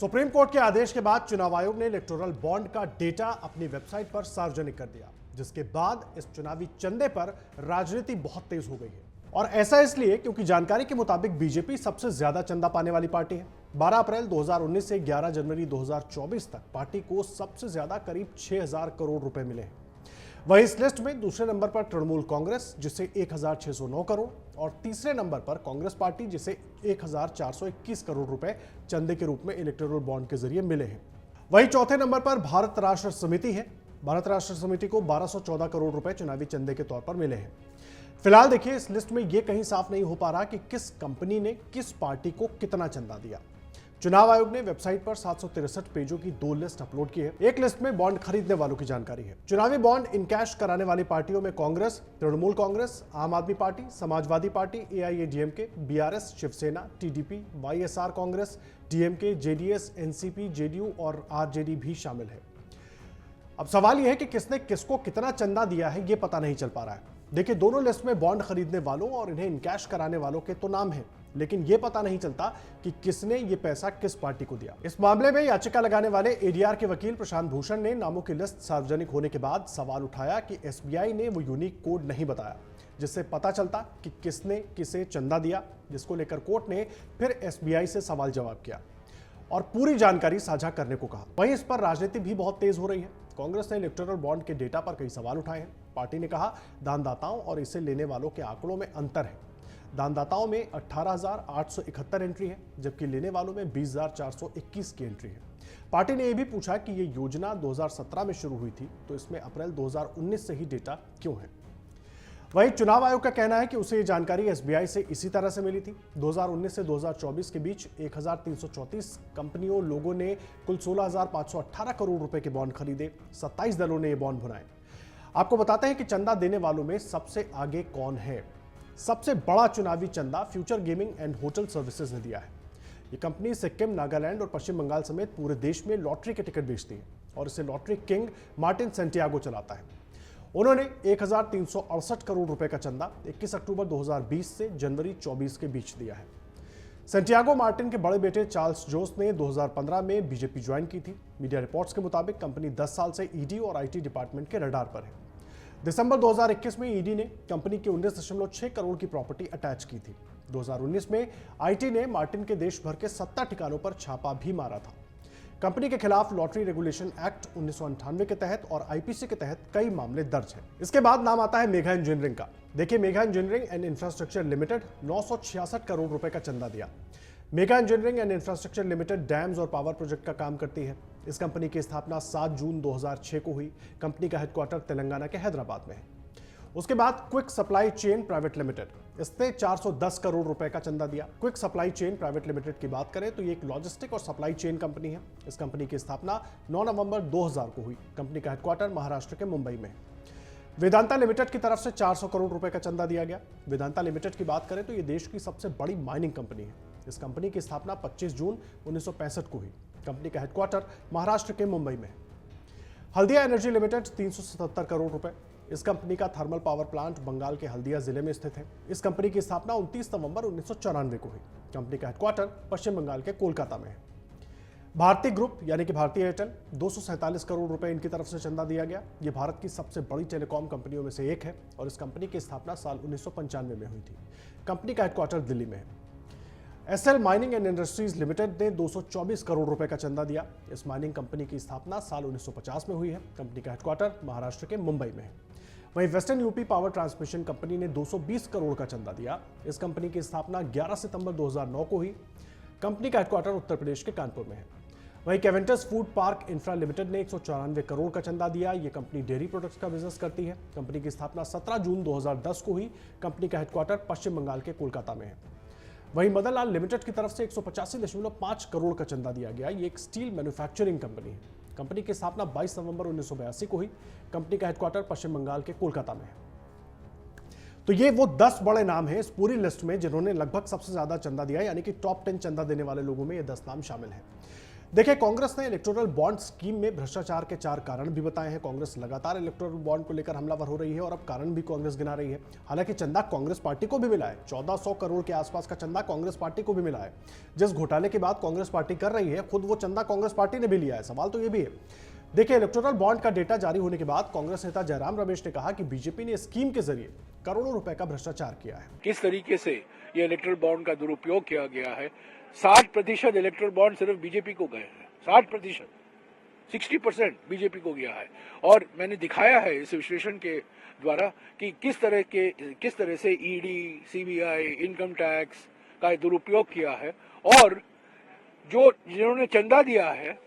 Supreme court के आदेश के बाद चुनाव आयोग ने इलेक्टोरल बॉन्ड का डेटा अपनी वेबसाइट पर सार्वजनिक कर दिया, जिसके बाद इस चुनावी चंदे पर राजनीति बहुत तेज हो गई है। और ऐसा इसलिए क्योंकि जानकारी के मुताबिक बीजेपी सबसे ज्यादा चंदा पाने वाली पार्टी है। 12 अप्रैल 2019 से 11 जनवरी 2024 तक पार्टी को सबसे ज्यादा करीब 6000 करोड़ रुपए मिले हैं। वहीं इस लिस्ट में दूसरे नंबर पर तृणमूल कांग्रेस, जिसे 1609 करोड़, और तीसरे नंबर पर कांग्रेस पार्टी, जिसे 1421 करोड़ रुपए चंदे के रूप में इलेक्टोरल बॉन्ड के जरिए मिले हैं। वहीं चौथे नंबर पर भारत राष्ट्र समिति है। भारत राष्ट्र समिति को 1214 करोड़ रुपए चुनावी चंदे के तौर पर मिले हैं। फिलहाल देखिए, इस लिस्ट में यह कहीं साफ नहीं हो पा रहा कि किस कंपनी ने किस पार्टी को कितना चंदा दिया। चुनाव आयोग ने वेबसाइट पर 763 पेजों की 2 लिस्ट अपलोड की है। एक लिस्ट में बॉन्ड खरीदने वालों की जानकारी है। चुनावी बॉन्ड इनकैश कराने वाली पार्टियों में Congress, Trinamool Congress, Aam Aadmi party, Samajwadi party, AIADMK, BRS, Shiv Sena, TDP, YSR Congress, DMK, JDS, NCP, JDU और आरजेडी भी शामिल है। अब सवाल यह है कि किसने किसको कितना चंदा दिया है, यह पता नहीं चल पा रहा है। देखिए, दोनों लिस्ट में बॉन्ड खरीदने वालों और इन्हें इनकैश कराने वालों के तो नाम हैं, लेकिन यह पता नहीं चलता कि किसने यह पैसा किस पार्टी को दिया। इस मामले में याचिका लगाने वाले एडीआर के वकील प्रशांत भूषण ने नामों की लिस्ट सार्वजनिक होने के बाद सवाल उठाया कि एसबीआई ने वो यूनिक कोड नहीं बताया जिससे पता चलता कि किसने किसे चंदा दिया, जिसको लेकर कोर्ट ने फिर एसबीआई से सवाल जवाब किया और पूरी जानकारी साझा करने को कहा। वहीं इस पर राजनीति भी बहुत तेज हो रही है। कांग्रेस ने इलेक्टोरल बॉन्ड के डेटा पर कई सवाल उठाए हैं। पार्टी ने कहा, दानदाताओं और इसे लेने वालों के आंकड़ों में अंतर है। दानदाताओं में 18,871 एंट्री है, जबकि लेने वालों में 20,421 की एंट्री है। पार्टी ने यह भी पूछा कि यह योजना 2017 में शुरू हुई थी, तो इसमें अप्रैल 2019 से ही डेटा क्यों है। वहीं चुनाव आयोग का कहना है कि उसे यह जानकारी एसबीआई से इसी तरह से मिली थी। 2019 से 2024 के बीच 1334 कंपनियों लोगों ने कुल 16,518 करोड़ रुपए के बॉन्ड खरीदे। 27 दलों ने ये बॉन्ड भुनाए। आपको बताते हैं कि चंदा देने वालों में सबसे आगे कौन है। सबसे बड़ा चुनावी चंदा future gaming and hotel services ने दिया है। ये कंपनी सिक्किम, नागालैंड और पश्चिम बंगाल समेत पूरे देश में लॉटरी के टिकट बेचती है और इसे लॉटरी किंग मार्टिन सेंटियागो चलाता है। उन्होंने 1368 करोड़ रुपए का चंदा 21 अक्टूबर 2020 से जनवरी 24 के बीच दिया है। सेंटियागो मार्टिन के बड़े बेटे चार्ल्स जोस ने 2015 में बीजेपी ज्वाइन की थी। मीडिया रिपोर्ट्स के मुताबिक कंपनी 10 साल से ईडी और आईटी डिपार्टमेंट के रडार पर है। दिसंबर 2021 में ईडी ने कंपनी की 19.6 करोड़ की प्रॉपर्टी अटैच की थी। 2019 में आईटी ने मार्टिन के देश भर के 70 ठिकानों पर छापा भी मारा था। कंपनी के खिलाफ लॉटरी रेगुलेशन एक्ट 1998 के तहत और आईपीसी के तहत कई मामले दर्ज हैं। इसके बाद नाम आता है मेघा इंजीनियरिंग का। देखिए, Megha engineering and infrastructure limited 966 crore रुपए का चंदा दिया। Megha engineering and infrastructure limited dams और पावर प्रोजेक्ट का काम करती है। इस कंपनी की स्थापना 7 जून 2006 को हुई। कंपनी का हेडक्वार्टर तेलंगाना के हैदराबाद में है। उसके बाद quick supply chain private limited, इसने 410 करोड़ रुपए का चंदा दिया। Quick supply chain private limited की बात करें तो ये एक लॉजिस्टिक और सप्लाई चेन कंपनी है। इस कंपनी की स्थापना 9 नवंबर 2000 को हुई। कंपनी का हेडक्वार्टर महाराष्ट्र के मुंबई में है। वेदांता लिमिटेड की तरफ से 400 करोड़ रुपए का चंदा दिया गया। वेदांता लिमिटेड की बात करें तो ये देश की सबसे बड़ी माइनिंग कंपनी है। इस कंपनी की स्थापना 25 जून 1965 को हुई। कंपनी का हेडक्वार्टर महाराष्ट्र के मुंबई में है। हल्दिया एनर्जी लिमिटेड 377 करोड़ रुपए। इस कंपनी का थर्मल पावर प्लांट बंगाल के हल्दिया जिले में स्थित है। इस कंपनी की स्थापना 29 नवंबर 1994 को हुई। कंपनी का हेडक्वार्टर पश्चिम बंगाल के कोलकाता में है। भारतीय ग्रुप यानी कि भारतीय एयरटेल, 247 करोड़ रुपए इनकी तरफ से चंदा दिया गया। ये भारत की सबसे बड़ी टेलीकॉम कंपनियों में से एक है और इस कंपनी की स्थापना साल 1995 में हुई थी। कंपनी का हेडक्वार्टर दिल्ली में है। SL mining and industries limited ने 224 करोड़ रुपए का चंदा दिया। इस माइनिंग कंपनी की स्थापना साल 1950 में हुई है। कंपनी का हेडक्वार्टर महाराष्ट्र के मुंबई में है। वहीं western UP power transmission company ने 220 करोड़ का चंदा दिया। इस कंपनी की स्थापना 11 सितंबर 2009 को हुई। कंपनी का हेडक्वार्टर उत्तर प्रदेश के कानपुर में है। वहीं केवेंटस फूड पार्क इंफ्रा लिमिटेड ने 194 करोड़ का चंदा दिया। यह कंपनी डेयरी प्रोडक्ट्स का बिजनेस करती है। कंपनी की स्थापना 17 जून 2010 को हुई। कंपनी का हेडक्वार्टर पश्चिम बंगाल के कोलकाता में है। वहीं मदनलाल लिमिटेड की तरफ से 185.5 करोड़ का चंदा दिया गया। ये एक स्टील मैन्युफैक्चरिंग कंपनी है। कंपनी की स्थापना 22 नवंबर 1982 को हुई। कंपनी का हेडक्वार्टर पश्चिम बंगाल के कोलकाता में है। तो ये वो 10 बड़े नाम हैं इस पूरी लिस्ट में जिन्होंने लगभग सबसे ज्यादा चंदा दिया, यानी कि टॉप 10 चंदा देने वाले लोगों में ये 10 नाम शामिल हैं। देखिए, कांग्रेस ने इलेक्टोरल बॉन्ड स्कीम में भ्रष्टाचार के 4 कारण भी बताए हैं। कांग्रेस लगातार इलेक्टोरल बॉन्ड को लेकर हमलावर हो रही है और अब कारण भी कांग्रेस गिना रही है। हालांकि चंदा कांग्रेस पार्टी को भी मिला है। 1400 करोड़ के आसपास का चंदा कांग्रेस पार्टी को भी मिला है। जिस घोटाले की बात कांग्रेस पार्टी कर रही है, खुद वो चंदा कांग्रेस पार्टी ने भी लिया है। सवाल तो ये भी है। देखिए, इलेक्टोरल बॉन्ड का डेटा जारी होने के बाद कांग्रेस नेता जयराम रमेश ने कहा कि बीजेपी ने स्कीम के जरिए करोड़ों रुपए का भ्रष्टाचार किया है। किस तरीके से ये इलेक्टोरल बॉन्ड का दुरुपयोग किया गया है। 60% इलेक्टोरल बॉन्ड सिर्फ बीजेपी को गए हैं। 60%, 60% बीजेपी को गया है। और मैंने दिखाया है इस विश्लेषण के द्वारा कि किस तरह से ईडी, सीबीआई, इनकम टैक्स का दुरुपयोग किया है। और जिन्होंने चंदा दिया है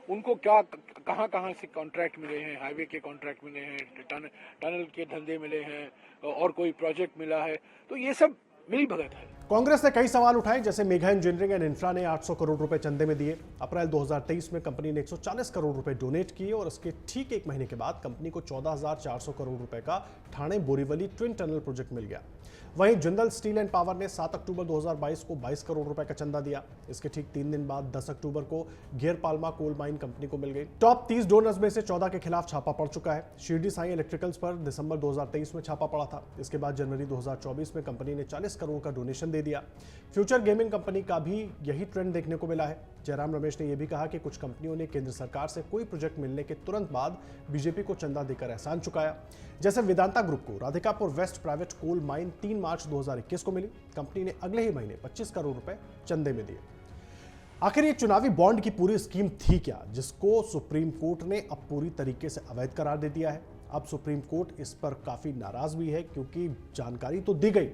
उनको कहां से कॉन्ट्रैक्ट मिले हैं। हाईवे के कॉन्ट्रैक्ट मिले हैं, टनल के धंधे मिले हैं, और कोई प्रोजेक्ट मिला है। तो ये सब मिली भगत है। कांग्रेस ने कई सवाल उठाए, जैसे मेघा इंजीनियरिंग एंड इंफ्रा ने 800 करोड़ रुपए चंदे में दिए। अप्रैल 2023 में कंपनी ने 140 करोड़ रुपए डोनेट किए और इसके ठीक 1 महीने के बाद कंपनी को 14,400 करोड़ रुपए का Thane Borivali twin tunnel project मिल गया। वहीं जिंदल स्टील एंड पावर ने 7 अक्टूबर 2022 को 22 करोड़ रुपए का चंदा दिया। इसके ठीक 3 दिन बाद 10 अक्टूबर को घेर पालमा कोल माइन कंपनी को मिल गई। टॉप 30 डोनर्स में से 14 के खिलाफ छापा पड़ चुका है। शिरडी साई इलेक्ट्रिकल्स पर दिसंबर 2023 में छापा पड़ा था। इसके बाद जनवरी 2024 में कंपनी ने 40 करोड़ का डोनेशन दे दिया। फ्यूचर गेमिंग कंपनी का भी यही ट्रेंड देखने को मिला है। जयराम रमेश ने यह भी कहा कि कुछ कंपनियों ने केंद्र सरकार से कोई प्रोजेक्ट मिलने के तुरंत बाद बीजेपी को चंदा देकर एहसान चुकाया। जैसे वेदांता ग्रुप को Radhikapur west private coal mine 3 March 2021 को मिली। कंपनी ने अगले ही महीने 25 करोड़ रुपए चंदे में दिए। आखिर ये चुनावी बॉन्ड की पूरी स्कीम थी क्या, जिसको सुप्रीम कोर्ट ने अब पूरी तरीके से अवैध करार दे दिया है। अब सुप्रीम कोर्ट इस पर काफी नाराज भी है, क्योंकि जानकारी तो दी गई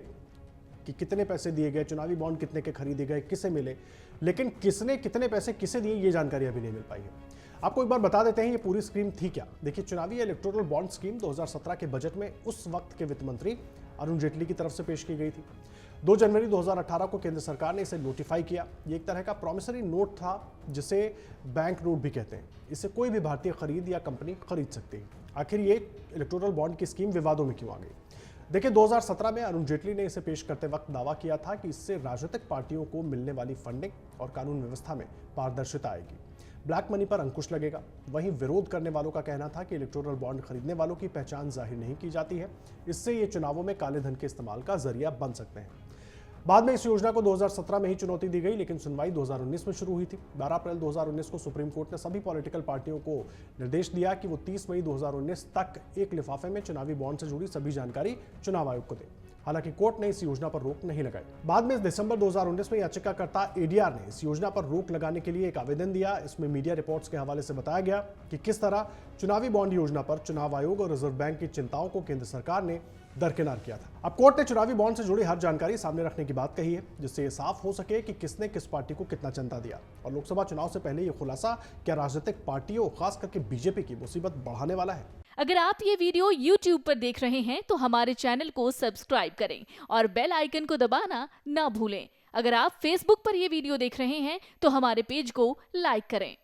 कि कितने पैसे दिए गए, चुनावी बॉन्ड कितने के खरीदे गए, किसे मिले, लेकिन किसने कितने पैसे किसे दिए ये जानकारी अभी नहीं मिल पाई है। आपको एक बार बता देते हैं ये पूरी स्कीम थी क्या। देखिए, चुनावी इलेक्टोरल बॉन्ड स्कीम 2017 के बजट में उस वक्त के वित्त मंत्री अरुण जेटली की तरफ से पेश की गई थी। 2 जनवरी 2018 को केंद्र सरकार ने इसे नोटिफाई किया। ये एक तरह का प्रॉमिसरी नोट था, जिसे बैंक नोट भी कहते हैं। इसे कोई भी भारतीय खरीद या कंपनी खरीद सकती है। आखिर ये इलेक्टोरल बॉन्ड की स्कीम विवादों में क्यों आ गई? देखिए, 2017 में अरुण जेटली ने इसे पेश करते वक्त दावा किया था कि इससे राजनीतिक पार्टियों को मिलने वाली फंडिंग और कानून व्यवस्था में पारदर्शिता आएगी, ब्लैक मनी पर अंकुश लगेगा। वहीं विरोध करने वालों का कहना था कि इलेक्टोरल बॉन्ड खरीदने वालों की पहचान जाहिर नहीं की जाती है, इससे ये चुनावों में काले धन के इस्तेमाल का जरिया बन सकते हैं। बाद में इस योजना को 2017 में ही चुनौती दी गई, लेकिन सुनवाई 2019 में शुरू हुई थी। 12 अप्रैल 2019 को सुप्रीम कोर्ट ने सभी पॉलिटिकल पार्टियों को निर्देश दिया कि वो 30 मई 2019 तक एक लिफाफे में चुनावी बॉन्ड से जुड़ी सभी जानकारी चुनाव आयोग को दे। हालांकि कोर्ट ने इस योजना पर रोक नहीं लगाई। बाद में दिसंबर 2019 में याचिकाकर्ता एडीआर ने इस योजना पर रोक लगाने के लिए एक आवेदन दिया। इसमें मीडिया रिपोर्ट्स के हवाले से बताया गया कि किस तरह चुनावी बॉन्ड योजना पर चुनाव आयोग और रिजर्व बैंक की चिंताओं को केंद्र सरकार ने दरकिनार किया था। अब कोर्ट ने चुनावी बॉन्ड से जुड़ी हर जानकारी सामने रखने की बात कही है, जिससे ये साफ हो सके कि किसने किस पार्टी को कितना चंदा दिया। और लोकसभा चुनाव से पहले ये खुलासा क्या राजनीतिक पार्टियों, खास करके बीजेपी की मुसीबत बढ़ाने वाला है? अगर आप ये वीडियो YouTube पर देख रहे हैं तो हमारे चैनल को सब्सक्राइब करें और बेल आइकन को दबाना ना भूलें। अगर आप Facebook पर ये वीडियो देख रहे हैं तो हमारे पेज को लाइक करें।